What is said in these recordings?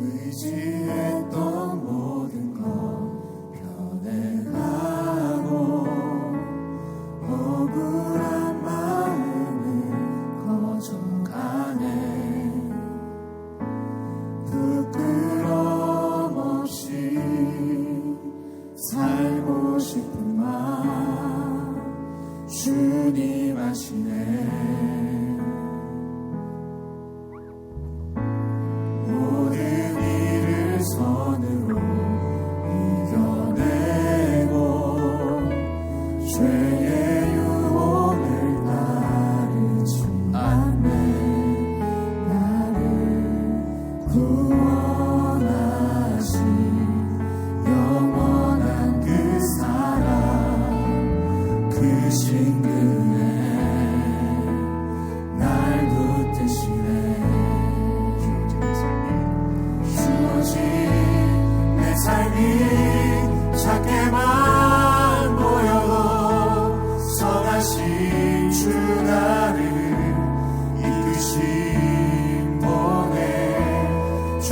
의지했던 모든 것 변해가고 억울한 마음을 거져가네. 부끄럼 없이 살고 싶은 맘 주님 아시네. 모든 일을 선으로 이겨내고 죄의 유혹을 따르지 않네. 나를 구원하신 영원한 그 사랑 그 신근에 날 붙드시네. 주어진 내 삶이 작게만 보여도 선하신 주 나를 이끄신 분에 주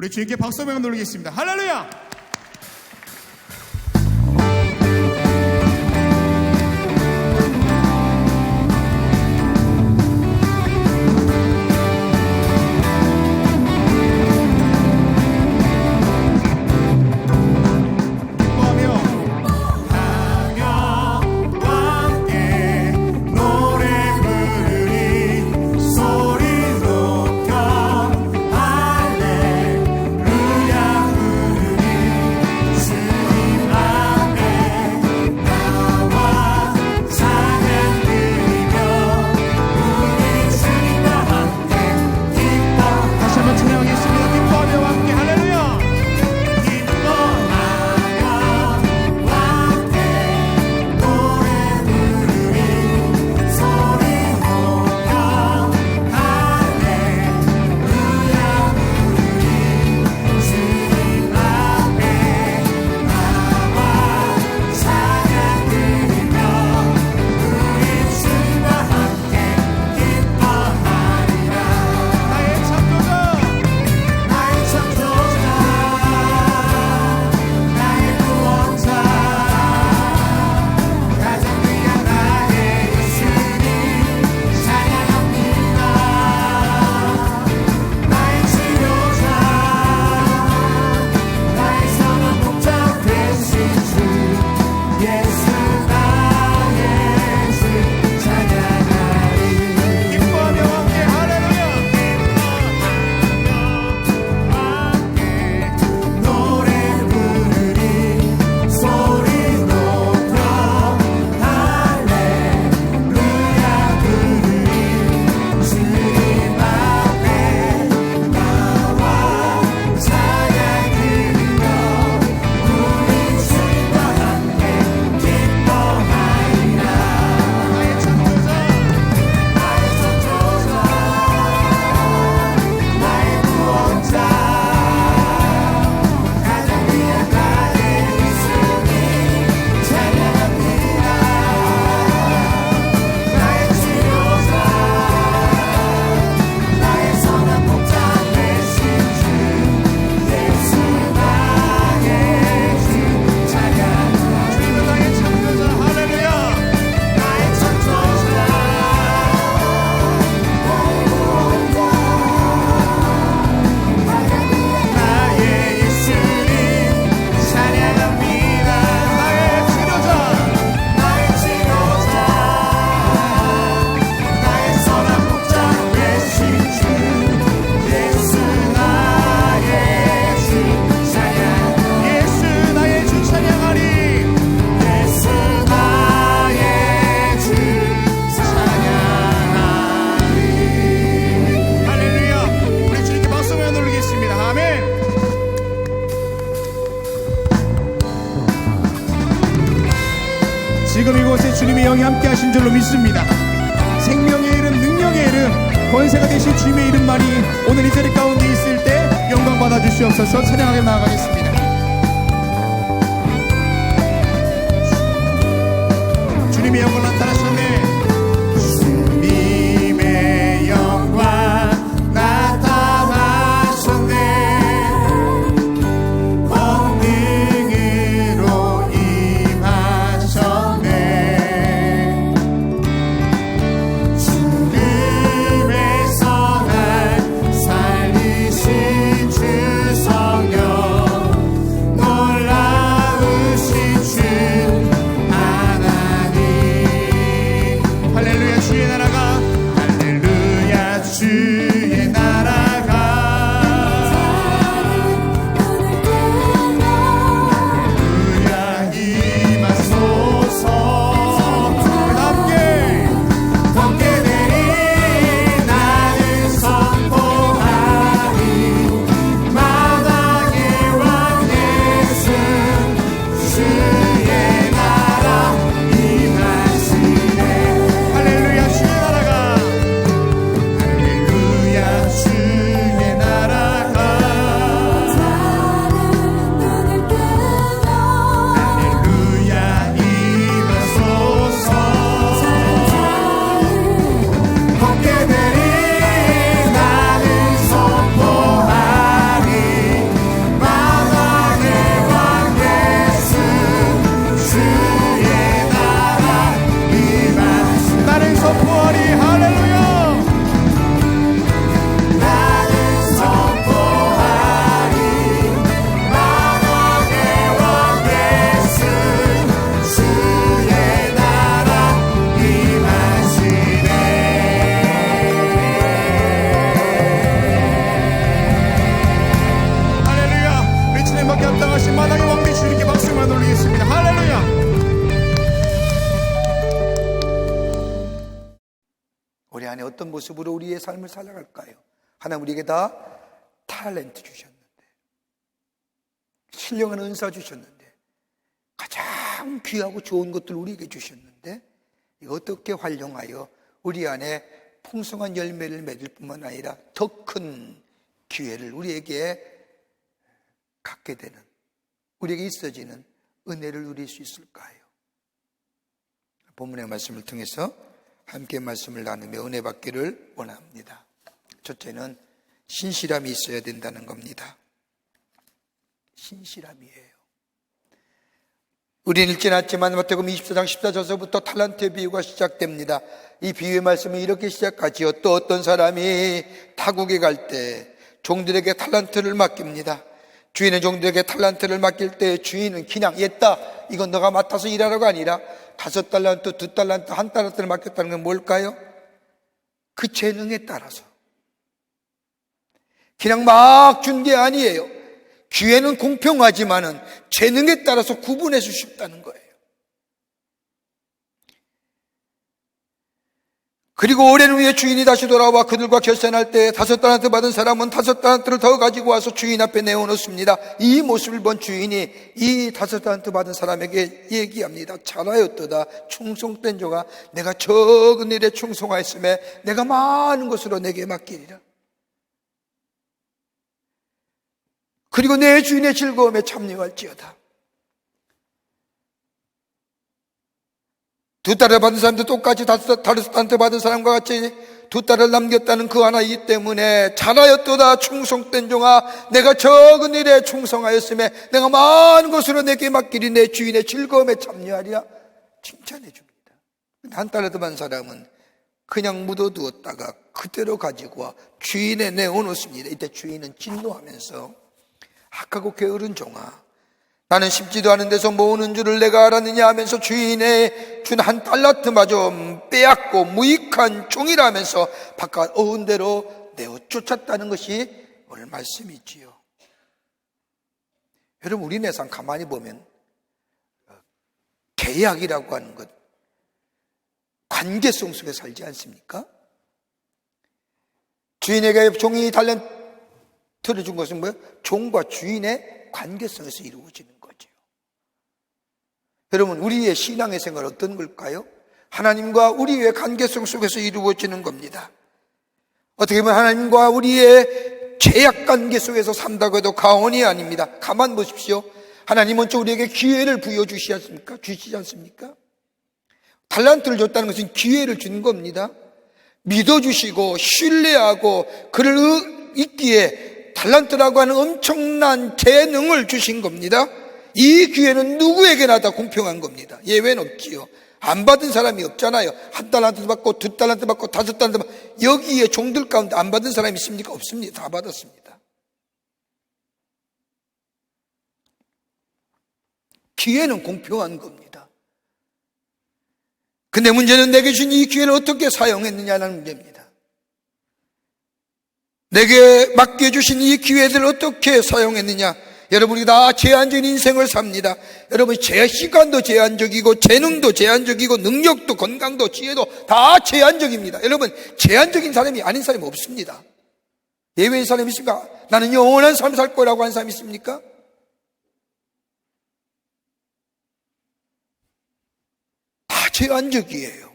우리 주님께 박수 한번 돌리겠습니다. 할렐루야! 지금 이곳에 주님의 영이 함께 하신 줄로 믿습니다. 생명의 이름, 능력의 이름, 권세가 되신 주님의 이름만이 오늘 이 자리 가운데 있을 때 영광 받아주시옵소서. 찬양하게 나아가겠습니다. 주님의 영광 나타나셨네. 주님의 영광 나타나셨네. 권능으로 임하셨네. 죽음에서 날 살리신 주 성령, 놀라우신 주 하나님. 우리 안에 어떤 모습으로 우리의 삶을 살아갈까요? 하나님 우리에게 다 탤런트 주셨는데, 신령한 은사 주셨는데, 가장 귀하고 좋은 것들 우리에게 주셨는데, 이거 어떻게 활용하여 우리 안에 풍성한 열매를 맺을 뿐만 아니라 더 큰 기회를 우리에게 갖게 되는, 우리에게 있어지는 은혜를 누릴 수 있을까요? 본문의 말씀을 통해서 함께 말씀을 나누며 은혜 받기를 원합니다. 첫째는 신실함이 있어야 된다는 겁니다. 신실함이에요. 우리는 읽지 않았지만 마태복음 24장 14절서부터 탈란트의 비유가 시작됩니다. 이 비유의 말씀은 이렇게 시작하지요. 또 어떤 사람이 타국에 갈 때 종들에게 탈란트를 맡깁니다. 주인은 종들에게 탈란트를 맡길 때 주인은 그냥 얘다, 이건 너가 맡아서 일하라가 아니라 5달란트, 2달란트, 1달란트를 맡겼다는 건 뭘까요? 그 재능에 따라서 그냥 막 준 게 아니에요. 기회는 공평하지만은 재능에 따라서 구분해 주셨다는 거예요. 그리고 오랜 후에 주인이 다시 돌아와 그들과 결산할 때 5달란트 받은 사람은 5달란트를 더 가지고 와서 주인 앞에 내어놓습니다. 이 모습을 본 주인이 이 5달란트 받은 사람에게 얘기합니다. 잘하였도다 충성된 자가, 내가 적은 일에 충성하였음에 내가 많은 것으로 내게 맡기리라. 그리고 내 주인의 즐거움에 참여할지어다. 2달을 받은 사람도 똑같이 5달란트 받은 사람과 같이 2달을 남겼다는 그 하나이기 때문에 잘하였도다 충성된 종아, 내가 적은 일에 충성하였음에 내가 많은 것으로 내게 맡기리, 내 주인의 즐거움에 참여하리라 칭찬해 줍니다. 1달란트 받은 사람은 그냥 묻어두었다가 그대로 가지고 와 주인에 내어놓습니다. 이때 주인은 진노하면서 악하고 게으른 종아, 나는 심지도 않은 데서 모으는 줄을 내가 알았느냐 하면서 주인의 준 1달란트마저 빼앗고 무익한 종이라 하면서 바깥 어운 대로 내어 쫓았다는 것이 오늘 말씀이지요. 여러분, 우리 내상 가만히 보면 계약이라고 하는 것, 관계성 속에 살지 않습니까? 주인에게 종이 달란트를 준 것은 뭐예요? 종과 주인의 관계성에서 이루어지는 거죠. 여러분, 우리의 신앙의 생활은 어떤 걸까요? 하나님과 우리의 관계성 속에서 이루어지는 겁니다. 어떻게 보면 하나님과 우리의 제약 관계 속에서 산다고 해도 과언이 아닙니다. 가만 보십시오. 하나님 먼저 우리에게 기회를 부여주시지 않습니까? 주시지 않습니까? 달란트를 줬다는 것은 기회를 준 겁니다. 믿어주시고 신뢰하고 그를 있기에 달란트라고 하는 엄청난 재능을 주신 겁니다. 이 기회는 누구에게나 다 공평한 겁니다. 예외는 없지요. 안 받은 사람이 없잖아요. 1달란트 받고 2달란트 받고 5달란트 받고, 여기에 종들 가운데 안 받은 사람이 있습니까? 없습니다. 다 받았습니다. 기회는 공평한 겁니다. 근데 문제는 내게 준 이 기회를 어떻게 사용했느냐는 문제입니다. 내게 맡겨주신 이 기회들을 어떻게 사용했느냐. 여러분이 다 제한적인 인생을 삽니다. 여러분, 제 시간도 제한적이고 재능도 제한적이고 능력도 건강도 지혜도 다 제한적입니다. 여러분, 제한적인 사람이 아닌 사람이 없습니다. 예외인 사람이 있습니까? 나는 영원한 삶 살 거라고 하는 사람이 있습니까? 다 제한적이에요.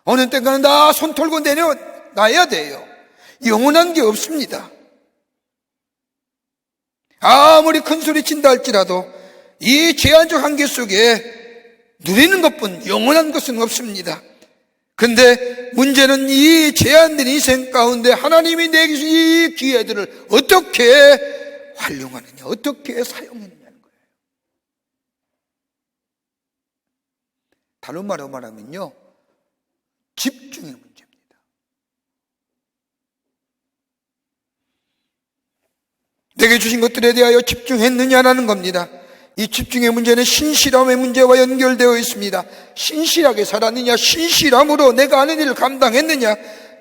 어느 때가는 다 손 털고 내려놔야 돼요. 영원한 게 없습니다. 아무리 큰 소리 친다 할지라도 이 제한적 한계 속에 누리는 것뿐 영원한 것은 없습니다. 그런데 문제는 이 제한된 인생 가운데 하나님이 내게 주신 이 기회들을 어떻게 활용하느냐, 어떻게 사용했느냐는 거예요. 다른 말로 말하면요, 집중의 문제입니다. 내게 주신 것들에 대하여 집중했느냐라는 겁니다. 이 집중의 문제는 신실함의 문제와 연결되어 있습니다. 신실하게 살았느냐, 신실함으로 내가 하는 일을 감당했느냐.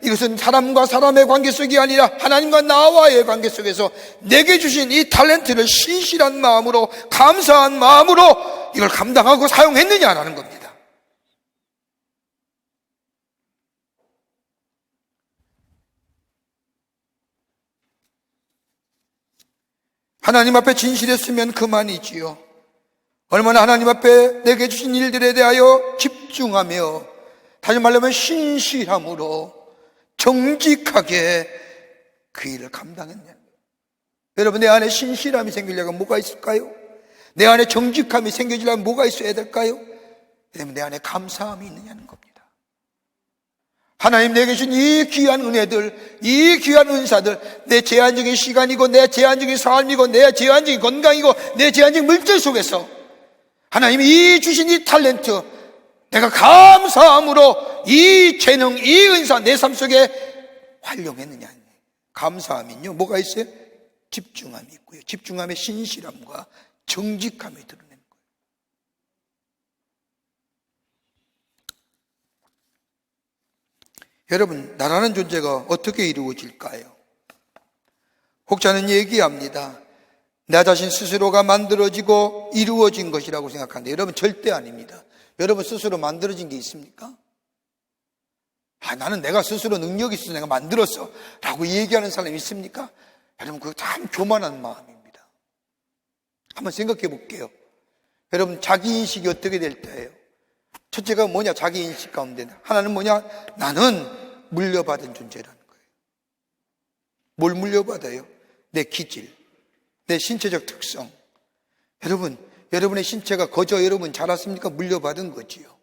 이것은 사람과 사람의 관계 속이 아니라 하나님과 나와의 관계 속에서 내게 주신 이 탤런트를 신실한 마음으로, 감사한 마음으로 이걸 감당하고 사용했느냐라는 겁니다. 하나님 앞에 진실했으면 그만이지요. 얼마나 하나님 앞에 내게 주신 일들에 대하여 집중하며, 다시 말하면 신실함으로 정직하게 그 일을 감당했냐. 여러분, 내 안에 신실함이 생기려면 뭐가 있을까요? 내 안에 정직함이 생겨지려면 뭐가 있어야 될까요? 왜냐하면 내 안에 감사함이 있느냐는 겁니다. 하나님 내게 주신 이 귀한 은혜들, 이 귀한 은사들, 내 제한적인 시간이고 내 제한적인 삶이고 내 제한적인 건강이고 내 제한적인 물질 속에서 하나님이 이 주신 이 탤런트, 내가 감사함으로 이 재능, 이 은사 내 삶 속에 활용했느냐. 감사함은요, 뭐가 있어요? 집중함이 있고요. 집중함의 신실함과 정직함이 드러내는 거예요. 여러분, 나라는 존재가 어떻게 이루어질까요? 혹자는 얘기합니다. 나 자신 스스로가 만들어지고 이루어진 것이라고 생각하는데, 여러분 절대 아닙니다. 여러분 스스로 만들어진 게 있습니까? 나는 내가 스스로 능력이 있어서 내가 만들었어 라고 얘기하는 사람이 있습니까? 여러분, 그거 참 교만한 마음입니다. 한번 생각해 볼게요. 여러분, 자기인식이 어떻게 될 때예요? 첫째가 뭐냐? 자기인식 가운데 하나는 뭐냐? 나는 물려받은 존재라는 거예요. 뭘 물려받아요? 내 기질, 내 신체적 특성. 여러분, 여러분의 신체가 거저 여러분 자랐습니까? 물려받은 거지요.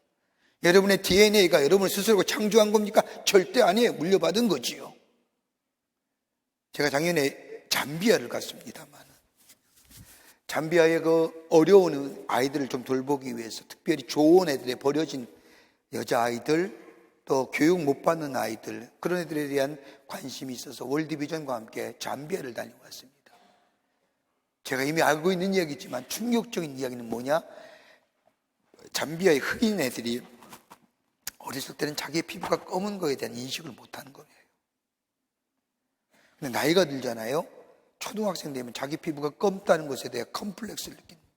여러분의 DNA가 여러분 스스로 창조한 겁니까? 절대 아니에요. 물려받은 거지요. 제가 작년에 잠비아를 갔습니다만, 잠비아의 그 어려운 아이들을 좀 돌보기 위해서 특별히 좋은 애들에 버려진 여자아이들, 또 교육 못 받는 아이들, 그런 애들에 대한 관심이 있어서 월드비전과 함께 잠비아를 다녀왔습니다. 제가 이미 알고 있는 이야기지만 충격적인 이야기는 뭐냐? 잠비아의 흑인 애들이 어렸을 때는 자기의 피부가 검은 거에 대한 인식을 못하는 거예요. 근데 나이가 들잖아요. 초등학생 되면 자기 피부가 검다는 것에 대해 컴플렉스를 느끼는 거예요.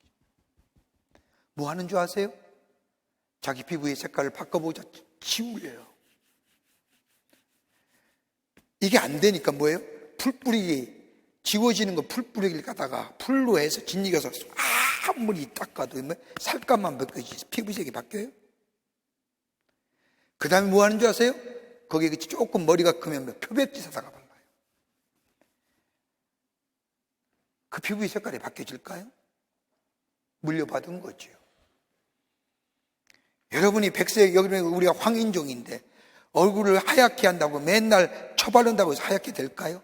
뭐 하는 줄 아세요? 자기 피부의 색깔을 바꿔보자 침울려요. 이게 안 되니까 뭐예요? 풀뿌리 지워지는 거 풀뿌리를 갖다가 풀로 해서 짓이겨서 아무리 닦아도 살감만 벗겨지지 피부색이 바뀌어요. 그 다음에 뭐 하는 줄 아세요? 거기에 조금 머리가 크면 표백지 사다가 발라요. 그 피부의 색깔이 바뀌어질까요? 물려받은 거죠. 여러분이 백색, 여기 우리가 황인종인데 얼굴을 하얗게 한다고 맨날 처바른다고 해서 하얗게 될까요?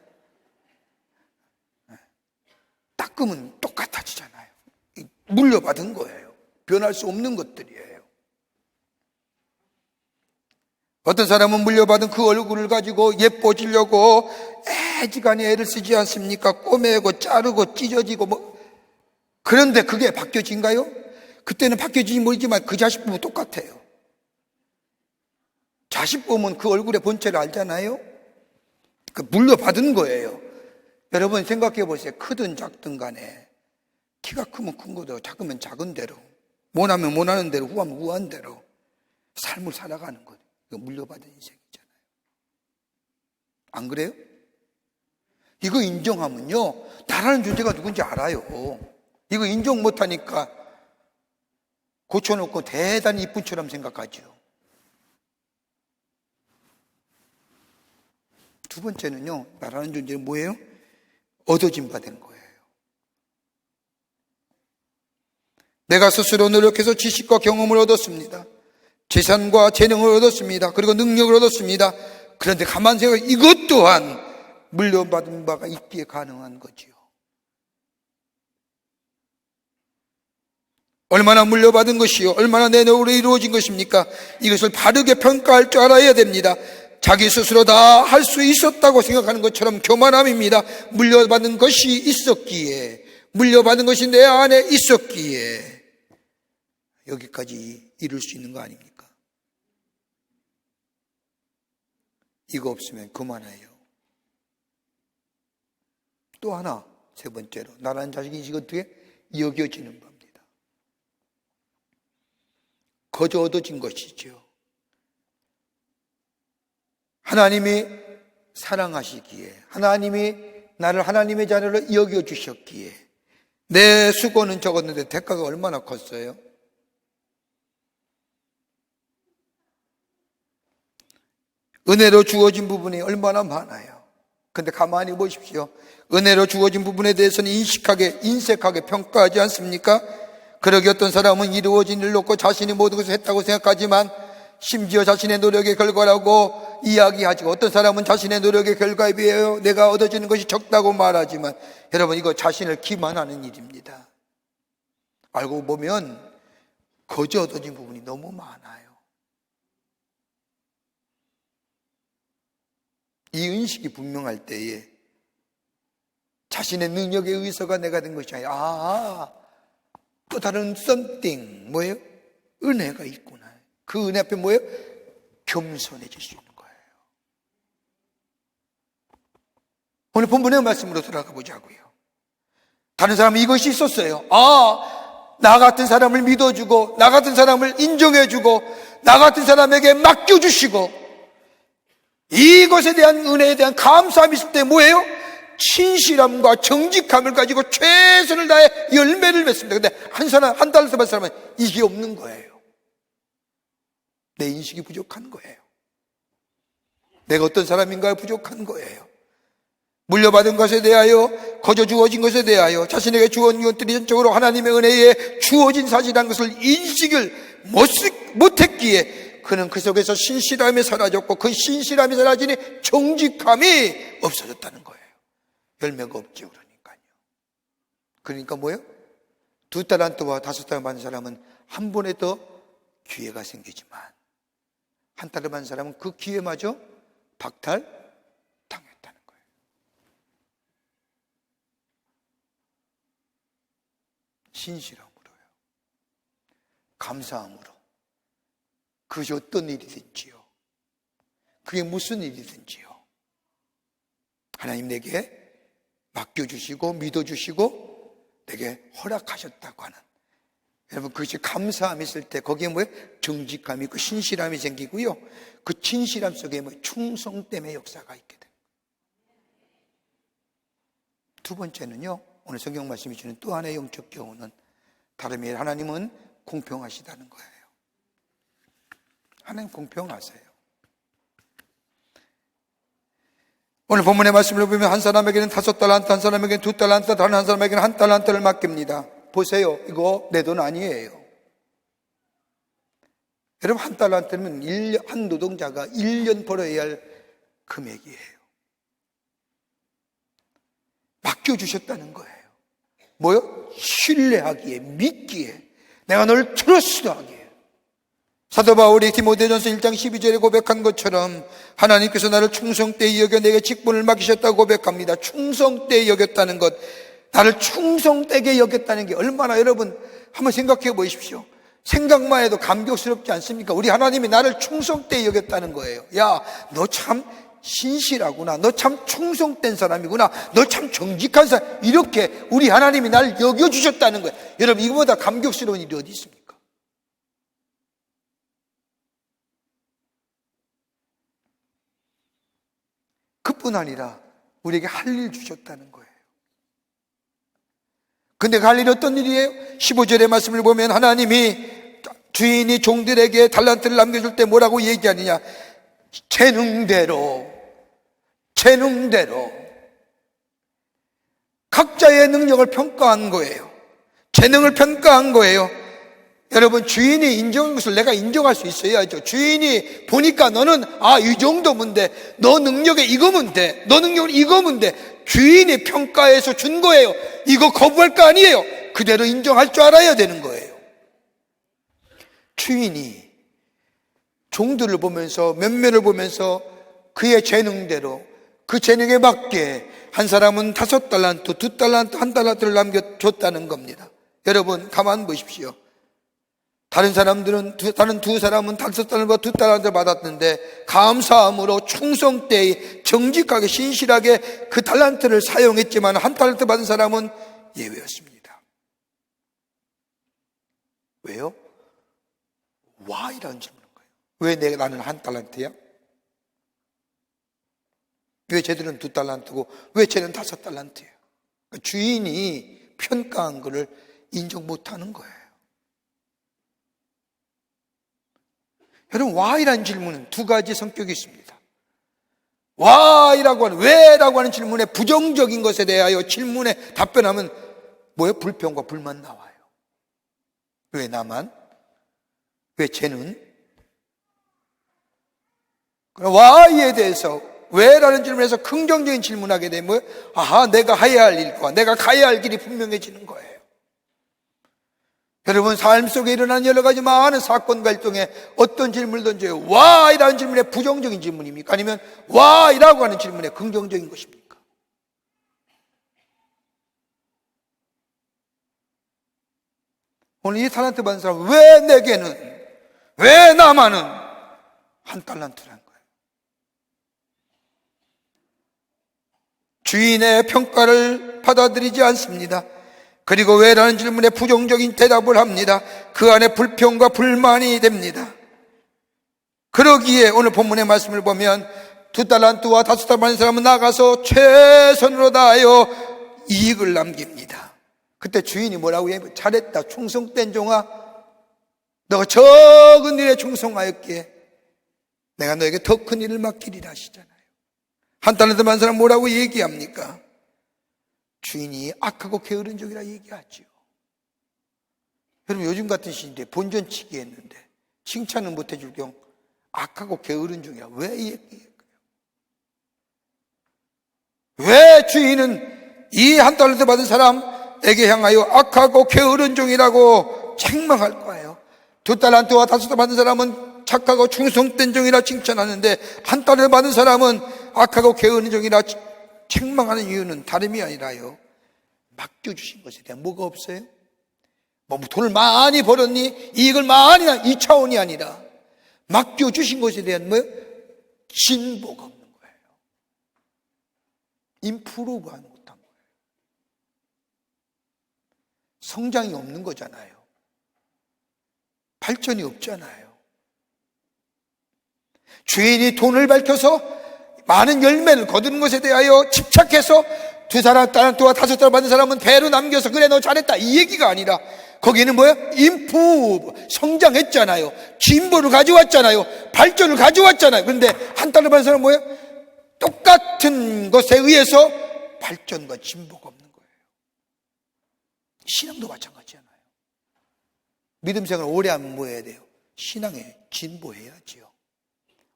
닦으면 똑같아지잖아요. 물려받은 거예요. 변할 수 없는 것들이에요. 어떤 사람은 물려받은 그 얼굴을 가지고 예뻐지려고 애지간히 애를 쓰지 않습니까? 꼬매고 자르고 찢어지고 그런데 그게 바뀌어진가요? 그때는 바뀌어지지 모르지만 그 자식 보면 똑같아요. 자식 보면 그 얼굴의 본체를 알잖아요. 그 물려받은 거예요. 여러분 생각해 보세요. 크든 작든 간에 키가 크면 큰 거대로, 작으면 작은 대로, 못하면 못하는 대로, 후하면 후한 대로 삶을 살아가는 거예요. 물려받은 인생이잖아요. 안 그래요? 이거 인정하면요, 나라는 존재가 누군지 알아요. 이거 인정 못하니까 고쳐놓고 대단히 이쁜처럼 생각하죠. 두 번째는요, 나라는 존재는 뭐예요? 얻어진 바 된 거예요. 내가 스스로 노력해서 지식과 경험을 얻었습니다. 재산과 재능을 얻었습니다. 그리고 능력을 얻었습니다. 그런데 가만 생각해, 이것 또한 물려받은 바가 있기에 가능한 거지요. 얼마나 물려받은 것이요, 얼마나 내 노력으로 이루어진 것입니까? 이것을 바르게 평가할 줄 알아야 됩니다. 자기 스스로 다 할 수 있었다고 생각하는 것처럼 교만함입니다. 물려받은 것이 있었기에, 물려받은 것이 내 안에 있었기에 여기까지 이룰 수 있는 거 아닙니까? 이거 없으면 그만해요. 또 하나, 세 번째로, 나라는 자식인식 어떻게 여겨지는 겁니다. 거저 얻어진 것이죠. 하나님이 사랑하시기에, 하나님이 나를 하나님의 자녀로 여겨주셨기에 내 수고는 적었는데 대가가 얼마나 컸어요? 은혜로 주어진 부분이 얼마나 많아요. 근데 가만히 보십시오. 은혜로 주어진 부분에 대해서는 인색하게 평가하지 않습니까? 그러기 어떤 사람은 이루어진 일을 놓고 자신이 모든 것을 했다고 생각하지만 심지어 자신의 노력의 결과라고 이야기하죠. 어떤 사람은 자신의 노력의 결과에 비하여 내가 얻어지는 것이 적다고 말하지만 여러분, 이거 자신을 기만하는 일입니다. 알고 보면 거저 얻어진 부분이 너무 많아요. 이 인식이 분명할 때에 자신의 능력에 의해서가 내가 된 것이 아니라 또 다른 something, 뭐예요? 은혜가 있구나. 그 은혜 앞에 뭐예요? 겸손해질 수 있는 거예요. 오늘 본문의 말씀으로 돌아가 보자고요. 다른 사람은 이것이 있었어요. 나 같은 사람을 믿어주고, 나 같은 사람을 인정해주고, 나 같은 사람에게 맡겨주시고, 이것에 대한 은혜에 대한 감사함이 있을 때 뭐예요? 신실함과 정직함을 가지고 최선을 다해 열매를 맺습니다. 근데 한 달서 받은 사람은 이게 없는 거예요. 내 인식이 부족한 거예요. 내가 어떤 사람인가에 부족한 거예요. 물려받은 것에 대하여, 거저 주어진 것에 대하여, 자신에게 주어진 것들이 전적으로 하나님의 은혜에 주어진 사실이라는 것을 인식을 못했기에 그는 그 속에서 신실함이 사라졌고, 그 신실함이 사라지니 정직함이 없어졌다는 거예요. 열매가 없죠. 그러니까 뭐예요? 2달란트와 5달란트 받은 사람은 한 번에 더 기회가 생기지만, 1달을 받은 사람은 그 기회마저 박탈당했다는 거예요. 신실함으로요. 감사함으로. 그것이 어떤 일이든지요. 그게 무슨 일이든지요. 하나님 내게 맡겨주시고 믿어주시고 내게 허락하셨다고 하는, 여러분, 그것이 감사함이 있을 때 거기에 뭐예요? 정직함이 있고 신실함이 생기고요. 그 진실함 속에 충성됨의 역사가 있게 됩니다. 두 번째는요, 오늘 성경 말씀이 주는 또 하나의 영적 교훈은 다름이 아니라 하나님은 공평하시다는 거예요. 하나님 공평하세요. 오늘 본문의 말씀을 보면 한 사람에게는 5달란트, 한 사람에게는 2달란트, 다른 한 사람에게는 1달란트를 맡깁니다. 보세요. 이거 내 돈 아니에요. 여러분, 1달란트는 한 노동자가 1년 벌어야 할 금액이에요. 맡겨주셨다는 거예요. 뭐요? 신뢰하기에, 믿기에, 내가 널 트러스트하기에. 사도 바울이 디모데전서 1장 12절에 고백한 것처럼 하나님께서 나를 충성되이 여겨 내게 직분을 맡기셨다고 고백합니다. 충성되이 여겼다는 것, 나를 충성되게 여겼다는 게 얼마나, 여러분 한번 생각해 보십시오. 생각만 해도 감격스럽지 않습니까? 우리 하나님이 나를 충성되이 여겼다는 거예요. 야, 너 참 신실하구나, 너 참 충성된 사람이구나, 너 참 정직한 사람, 이렇게 우리 하나님이 나를 여겨주셨다는 거예요. 여러분, 이거보다 감격스러운 일이 어디 있습니까? 그뿐 아니라 우리에게 할 일 주셨다는 거예요. 근데 그 할 일이 어떤 일이에요? 15절의 말씀을 보면 하나님이 주인이 종들에게 달란트를 남겨줄 때 뭐라고 얘기하느냐? 재능대로 각자의 능력을 평가한 거예요. 재능을 평가한 거예요. 여러분, 주인이 인정한 것을 내가 인정할 수 있어야죠. 주인이 보니까 너는 이 정도면 돼, 너 능력에 이거면 돼, 너 능력은 이거면 돼, 주인이 평가해서 준 거예요. 이거 거부할 거 아니에요. 그대로 인정할 줄 알아야 되는 거예요. 주인이 종들을 보면서, 면면을 보면서 그의 재능대로, 그 재능에 맞게 한 사람은 5달란트, 2달란트, 1달란트를 남겨줬다는 겁니다. 여러분, 가만 보십시오. 다른 두 사람은 5달란트와 2달란트를 받았는데 감사함으로 충성되이 정직하게 신실하게 그 달란트를 사용했지만 1달란트 받은 사람은 예외였습니다. 왜요? Why라는 질문인 거예요. 왜 나는 1달란트야? 왜 쟤들은 2달란트고 왜 쟤는 5달란트야? 주인이 평가한 것을 인정 못하는 거예요. 여러분, why라는 질문은 두 가지 성격이 있습니다. why라고 하는, 왜라고 하는 질문에 부정적인 것에 대하여 질문에 답변하면 뭐예요? 불평과 불만 나와요. 왜 나만? 왜 쟤는? 그럼 why에 대해서, 왜라는 질문에서 긍정적인 질문하게 되면 아하, 내가 해야 할 일과 내가 가야 할 길이 분명해지는 거예요. 여러분, 삶 속에 일어나는 여러 가지 많은 사건과 일동에 어떤 질문을 던져요? why라는 질문에 부정적인 질문입니까? 아니면 why라고 하는 질문에 긍정적인 것입니까? 오늘 이 달란트 받은 사람, 왜 내게는, 왜 나만은 한 달란트란 거예요. 주인의 평가를 받아들이지 않습니다. 그리고 왜라는 질문에 부정적인 대답을 합니다. 그 안에 불평과 불만이 됩니다. 그러기에 오늘 본문의 말씀을 보면 2달란트와 5달란트 받은 사람은 나가서 최선으로 다하여 이익을 남깁니다. 그때 주인이 뭐라고 해요? 잘했다, 충성된 종아, 너가 적은 일에 충성하였기에 내가 너에게 더 큰 일을 맡기리라 하시잖아요. 1달란트 받은 사람 뭐라고 얘기합니까? 주인이 악하고 게으른 종이라 얘기하죠. 여러분, 요즘 같은 시대에 본전치기 했는데 칭찬은 못 해줄 경우 악하고 게으른 종이라 왜 얘기해요? 왜 주인은 이 1달란트 받은 사람에게 향하여 악하고 게으른 종이라고 책망할 거예요? 2달란트와 5달란트 받은 사람은 착하고 충성된 종이라 칭찬하는데 1달란트 받은 사람은 악하고 게으른 종이라 책망하는 이유는 다름이 아니라요, 맡겨주신 것에 대한 뭐가 없어요? 뭐 돈을 많이 벌었니? 이익을 많이, 이 차원이 아니라 맡겨주신 것에 대한 뭐예요? 진보가 없는 거예요. 임프루브하지 못한 거예요. 성장이 없는 거잖아요. 발전이 없잖아요. 주인이 돈을 밝혀서 많은 열매를 거두는 것에 대하여 집착해서 2달란트와 5달란트 받은 사람은 배로 남겨서 그래 너 잘했다 이 얘기가 아니라 거기는 뭐예요? 임프, 성장했잖아요. 진보를 가져왔잖아요. 발전을 가져왔잖아요. 그런데 1달란트 받은 사람은 뭐예요? 똑같은 것에 의해서 발전과 진보가 없는 거예요. 신앙도 마찬가지잖아요. 믿음 생활을 오래 하면 뭐 해야 돼요? 신앙에 진보해야지요.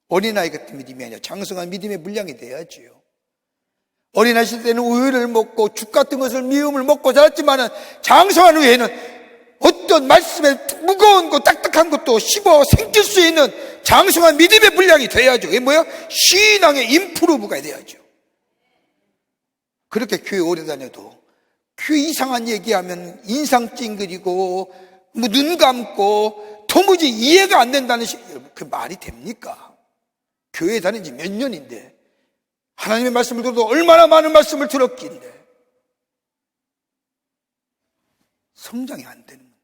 어린아이 같은 믿음이 아니라 장성한 믿음의 분량이 돼야지요. 어린아이 때는 우유를 먹고 죽 같은 것을 미움을 먹고 자랐지만은 장성한 후에는 어떤 말씀에 무거운 것 딱딱한 것도 씹어 생길 수 있는 장성한 믿음의 분량이 돼야죠. 이게 뭐야? 신앙의 임프루브가 돼야죠. 그렇게 교회 오래 다녀도 교회 이상한 얘기하면 인상 찡그리고 뭐 눈 감고 도무지 이해가 안 된다는 그 말이 됩니까? 교회 다닌 지 몇 년인데 하나님의 말씀을 들어도 얼마나 많은 말씀을 들었긴데 성장이 안 되는 건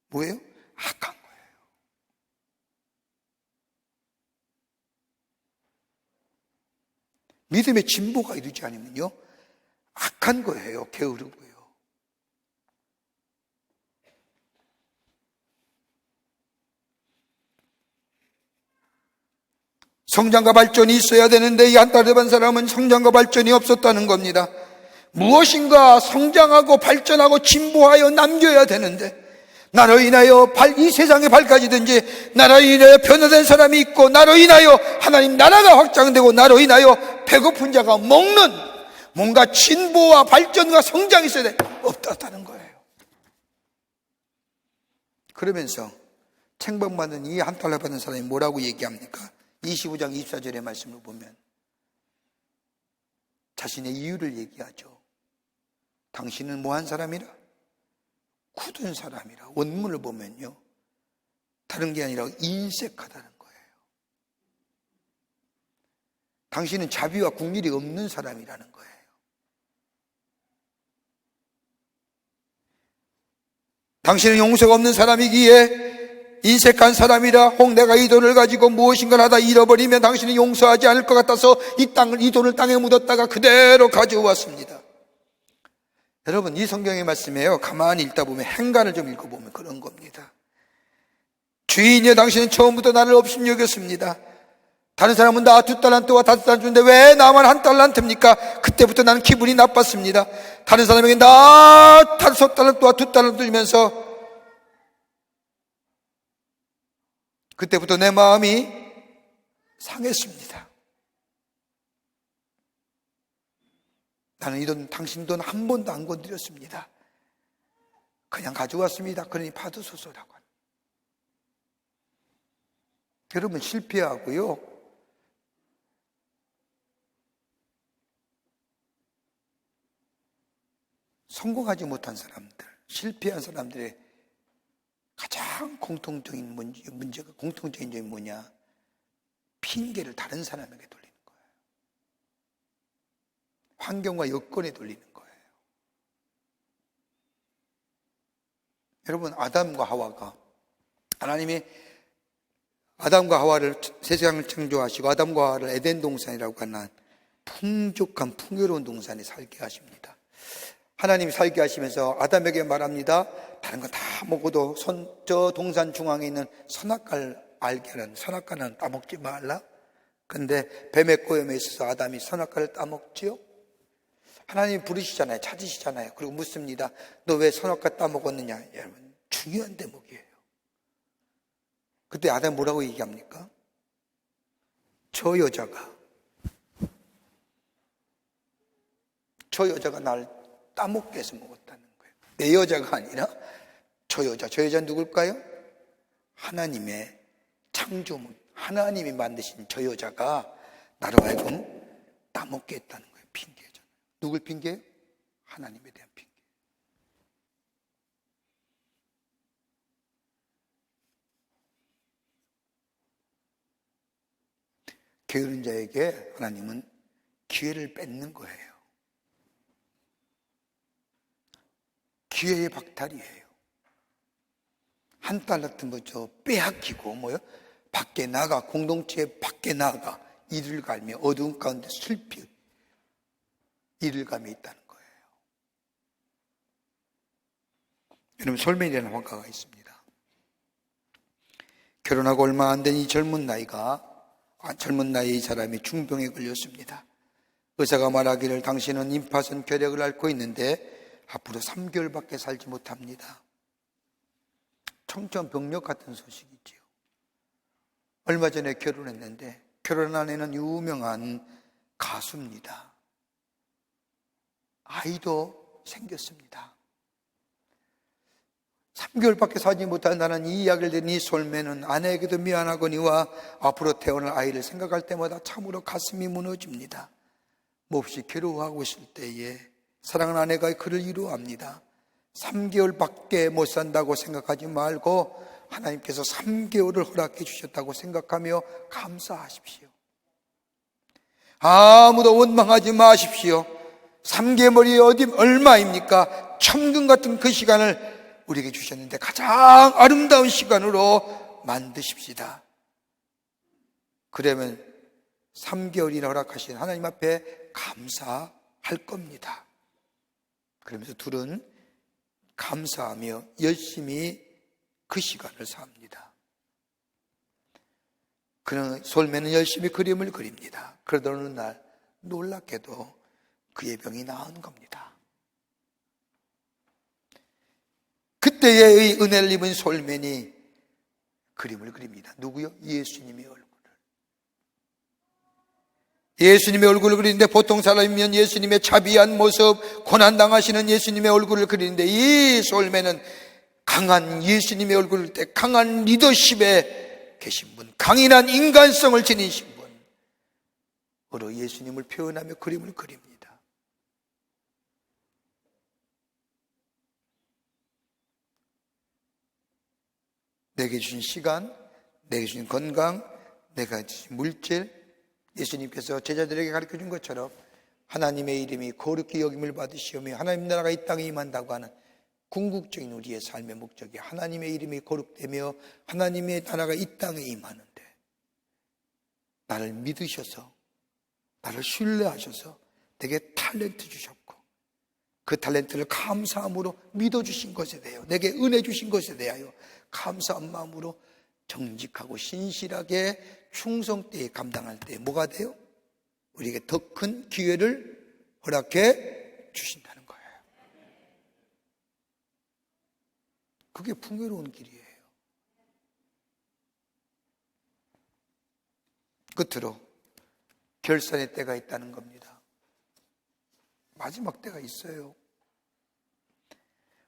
뭐예요? 악한 거예요. 믿음의 진보가 이루지 않으면요 악한 거예요. 게으르고요. 성장과 발전이 있어야 되는데 이 1달란트 받은 사람은 성장과 발전이 없었다는 겁니다. 무엇인가 성장하고 발전하고 진보하여 남겨야 되는데 나로 인하여 이 세상에 밝아지든지 나로 인하여 변화된 사람이 있고 나로 인하여 하나님 나라가 확장되고 나로 인하여 배고픈 자가 먹는 뭔가 진보와 발전과 성장이 있어야 돼. 없다는 거예요. 그러면서 책망받은 이 1달란트 받은 사람이 뭐라고 얘기합니까? 25장 24절의 말씀을 보면 자신의 이유를 얘기하죠. 당신은 뭐한 사람이라? 굳은 사람이라. 원문을 보면요 다른 게 아니라 인색하다는 거예요. 당신은 자비와 국률이 없는 사람이라는 거예요. 당신은 용서가 없는 사람이기에 인색한 사람이라. 혹 내가 이 돈을 가지고 무엇인가 하다 잃어버리면 당신은 용서하지 않을 것 같아서 이 돈을 땅에 묻었다가 그대로 가져왔습니다. 여러분, 이 성경의 말씀에요, 가만히 읽다 보면 행간을 좀 읽어보면 그런 겁니다. 주인이여, 당신은 처음부터 나를 업신 여겼습니다. 다른 사람은 나 2달란트와 5달란트 주는데 왜 나만 1달란트입니까? 그때부터 나는 기분이 나빴습니다. 다른 사람에게 나 5달란트와 2달란트 주면서 그때부터 내 마음이 상했습니다. 나는 이 돈, 당신 돈 한 번도 안 건드렸습니다. 그냥 가져왔습니다. 그러니 받으소서라고. 여러분, 실패하고요, 성공하지 못한 사람들, 실패한 사람들의 가장 공통적인 문제가, 공통적인 점이 뭐냐? 핑계를 다른 사람에게 돌리는 거예요. 환경과 여건에 돌리는 거예요. 여러분, 아담과 하와가, 하나님이 아담과 하와를, 세상을 창조하시고 아담과 하와를 에덴 동산이라고 하는 풍족한 풍요로운 동산에 살게 하십니다. 하나님이 살게 하시면서 아담에게 말합니다. 다른 거 다 먹어도 저 동산 중앙에 있는 선악과를 알게 하는, 선악과는 따먹지 말라. 근데 뱀의 꼬염에 있어서 아담이 선악과를 따먹지요? 하나님이 부르시잖아요. 찾으시잖아요. 그리고 묻습니다. 너 왜 선악과 따먹었느냐? 여러분, 중요한 대목이에요. 그때 아담 뭐라고 얘기합니까? 저 여자가 날 따먹게 해서 먹었다는 거예요. 내 여자가 아니라 저 여자는 누굴까요? 하나님의 창조물, 하나님이 만드신 저 여자가 나로 하여금 따먹게 했다는 거예요. 핑계잖아요. 누굴 핑계예요? 하나님에 대한 핑계. 게으른 자에게 하나님은 기회를 뺏는 거예요. 기회의 박탈이에요. 1달란트 뭐죠? 빼앗기고 뭐요? 밖에 나가, 공동체 밖에 나가 이를 갈며 어두운 가운데 슬피 이를 갈며 있다는 거예요. 여러분, 솔맨이라는 화가가 있습니다. 결혼하고 얼마 안 된 이 젊은 나이의 이 사람이 중병에 걸렸습니다. 의사가 말하기를 당신은 임파선 결핵을 앓고 있는데 앞으로 3개월밖에 살지 못합니다. 청천벽력 같은 소식이지요. 얼마 전에 결혼했는데 결혼한 애는 유명한 가수입니다. 아이도 생겼습니다. 3개월밖에 살지 못한다는 이 이야기를 들은 이 솔매는 아내에게도 미안하거니와 앞으로 태어날 아이를 생각할 때마다 참으로 가슴이 무너집니다. 몹시 괴로워하고 있을 때에 사랑하는 아내가 그를 위로합니다. 3개월밖에 못 산다고 생각하지 말고 하나님께서 3개월을 허락해 주셨다고 생각하며 감사하십시오. 아무도 원망하지 마십시오. 3개월이 얼마입니까? 천금 같은 그 시간을 우리에게 주셨는데 가장 아름다운 시간으로 만드십시다. 그러면 3개월이나 허락하신 하나님 앞에 감사할 겁니다. 그러면서 둘은 감사하며 열심히 그 시간을 삽니다. 그는 솔매는 열심히 그림을 그립니다. 그러던 어느 날 놀랍게도 그의 병이 나은 겁니다. 그때의 은혜를 입은 솔맨이 그림을 그립니다. 누구요? 예수님의 얼굴을. 예수님의 얼굴을 그리는데 보통 사람이면 예수님의 자비한 모습, 고난당하시는 예수님의 얼굴을 그리는데 이 솔맨은 강한 예수님의 얼굴을 때 강한 리더십에 계신 분, 강인한 인간성을 지니신 분으로 예수님을 표현하며 그림을 그립니다. 내게 주신 시간, 내게 주신 건강, 내가 주신 물질, 예수님께서 제자들에게 가르쳐준 것처럼 하나님의 이름이 거룩히 여김을 받으시오며 하나님 나라가 이 땅에 임한다고 하는 궁극적인 우리의 삶의 목적이 하나님의 이름이 거룩되며 하나님의 나라가 이 땅에 임하는데 나를 믿으셔서 나를 신뢰하셔서 내게 탤런트 주셨고 그 탤런트를 감사함으로 믿어주신 것에 대하여, 내게 은혜 주신 것에 대하여 감사한 마음으로 정직하고 신실하게 충성되게 감당할 때 뭐가 돼요? 우리에게 더 큰 기회를 허락해 주신다는 거예요. 그게 풍요로운 길이에요. 끝으로 결산의 때가 있다는 겁니다. 마지막 때가 있어요.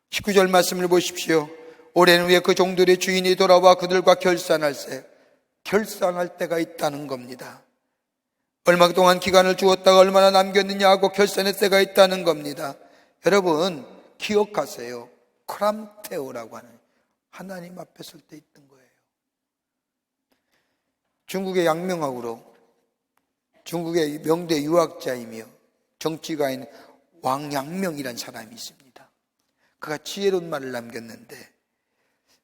19절 말씀을 보십시오. 오랜 후에 그 종들의 주인이 돌아와 그들과 결산할 때가 있다는 겁니다. 얼마 동안 기간을 주었다가 얼마나 남겼느냐 하고 결산의 때가 있다는 겁니다. 여러분 기억하세요. 크람테오라고 하는 하나님 앞에 설 때 있던 거예요. 중국의 양명학으로, 중국의 명대 유학자이며 정치가인 왕양명이라는 사람이 있습니다. 그가 지혜로운 말을 남겼는데,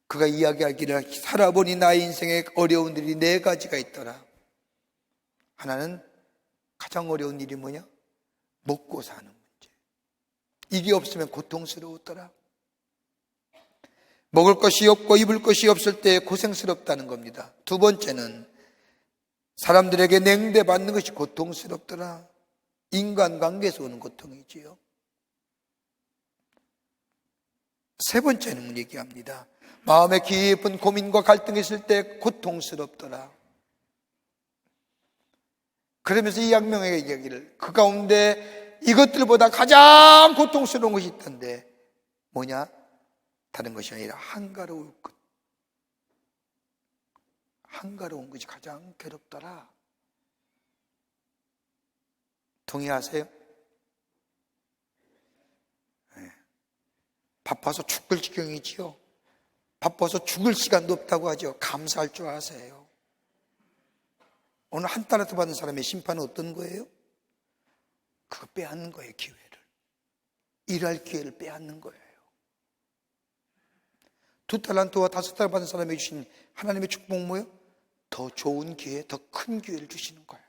그가 이야기하기를 살아보니 나의 인생에 어려운 일이 4가지가 있더라. 하나는 가장 어려운 일이 뭐냐? 먹고 사는 문제. 이게 없으면 고통스러웠더라. 먹을 것이 없고 입을 것이 없을 때 고생스럽다는 겁니다. 2번째는 사람들에게 냉대받는 것이 고통스럽더라. 인간관계에서 오는 고통이지요. 3번째는 얘기합니다. 마음에 깊은 고민과 갈등이 있을 때 고통스럽더라. 그러면서 이 양명의 이야기를, 그 가운데 이것들보다 가장 고통스러운 것이 있던데 뭐냐? 다른 것이 아니라 한가로울 것. 한가로운 것이 가장 괴롭더라. 동의하세요? 네. 바빠서 죽을 지경이지요. 바빠서 죽을 시간도 없다고 하죠. 감사할 줄 아세요? 오늘 한 달러트 받은 사람의 심판은 어떤 거예요? 그거 빼앗는 거예요. 기회를. 일할 기회를 빼앗는 거예요. 2달란트와 5달러 받은 사람에게 주신 하나님의 축복 뭐예요? 더 좋은 기회, 더 큰 기회를 주시는 거예요.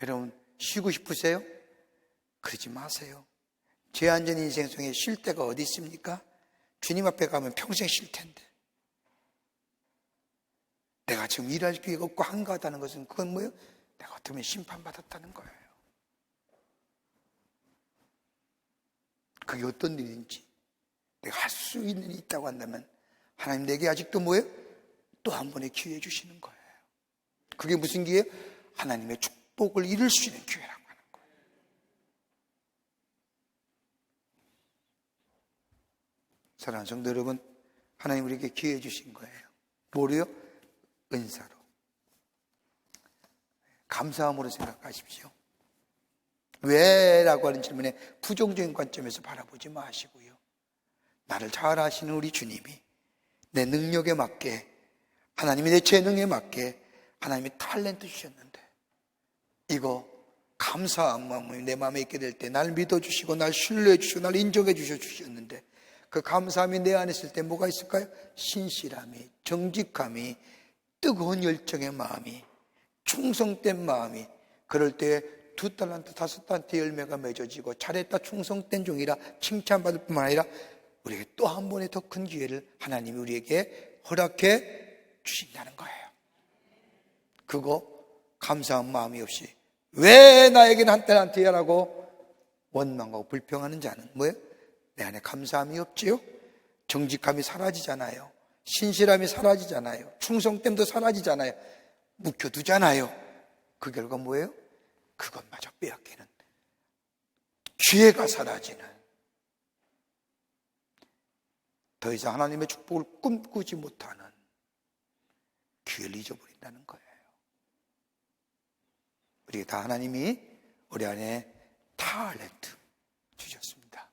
여러분 쉬고 싶으세요? 그러지 마세요. 제한된 인생 속에 쉴 데가 어디 있습니까? 주님 앞에 가면 평생 쉴 텐데. 내가 지금 일할 기회가 없고 한가하다는 것은 그건 뭐예요? 내가 어떻게 보면 심판받았다는 거예요. 그게 어떤 일인지 내가 할 수 있는 일이 있다고 한다면 하나님 내게 아직도 뭐예요? 또 한 번의 기회 주시는 거예요. 그게 무슨 기회예요? 하나님의 축복을 이룰 수 있는 기회라고 하는 거예요. 사랑하는 성도 여러분, 하나님 우리에게 기회 주신 거예요. 뭐로요? 은사로. 감사함으로 생각하십시오. 왜? 라고 하는 질문에 부정적인 관점에서 바라보지 마시고요. 나를 잘 아시는 우리 주님이 내 능력에 맞게, 하나님이 내 재능에 맞게 하나님이 탤런트 주셨는데 이거 감사한 마음이 내 마음에 있게 될 때 날 믿어주시고 날 신뢰해 주시고 날 인정해 주셨는데 그 감사함이 내 안에 있을 때 뭐가 있을까요? 신실함이, 정직함이, 뜨거운 열정의 마음이, 충성된 마음이, 그럴 때 2달란트, 5달란트 열매가 맺어지고 잘했다 충성된 종이라 칭찬받을 뿐만 아니라 우리에게 또 한 번의 더 큰 기회를 하나님이 우리에게 허락해 주신다는 거예요. 그거 감사한 마음이 없이 왜 나에게는 한 달란트야 라고 원망하고 불평하는 자는 뭐예요? 내 안에 감사함이 없지요? 정직함이 사라지잖아요. 신실함이 사라지잖아요. 충성됨도 사라지잖아요. 묵혀두잖아요. 그 결과 뭐예요? 그것마저 빼앗기는, 기회가 사라지는, 더 이상 하나님의 축복을 꿈꾸지 못하는 기회를 잊어버린다는 거예요. 우리에게 다 하나님이 우리 안에 탤런트 주셨습니다.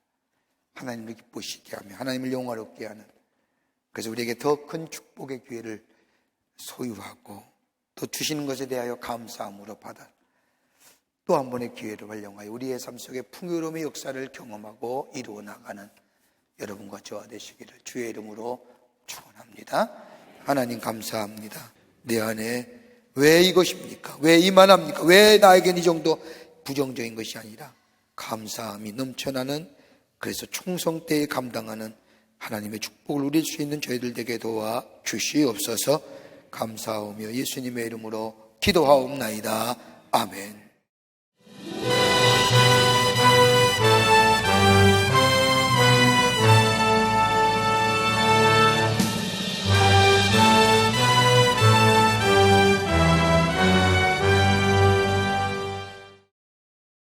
하나님을 기쁘시게 하며 하나님을 영화롭게 하는, 그래서 우리에게 더 큰 축복의 기회를 소유하고 또 주시는 것에 대하여 감사함으로 받아 또 한 번의 기회를 활용하여 우리의 삶 속에 풍요로움의 역사를 경험하고 이루어 나가는 여러분과 저와 되시기를 주의 이름으로 축원합니다. 하나님 감사합니다. 내 안에 왜 이것입니까? 왜 이만합니까? 왜 나에겐 이 정도 부정적인 것이 아니라 감사함이 넘쳐나는, 그래서 충성 때에 감당하는 하나님의 축복을 누릴 수 있는 저희들 되게 도와 주시옵소서. 감사하며 예수님의 이름으로 기도하옵나이다. 아멘.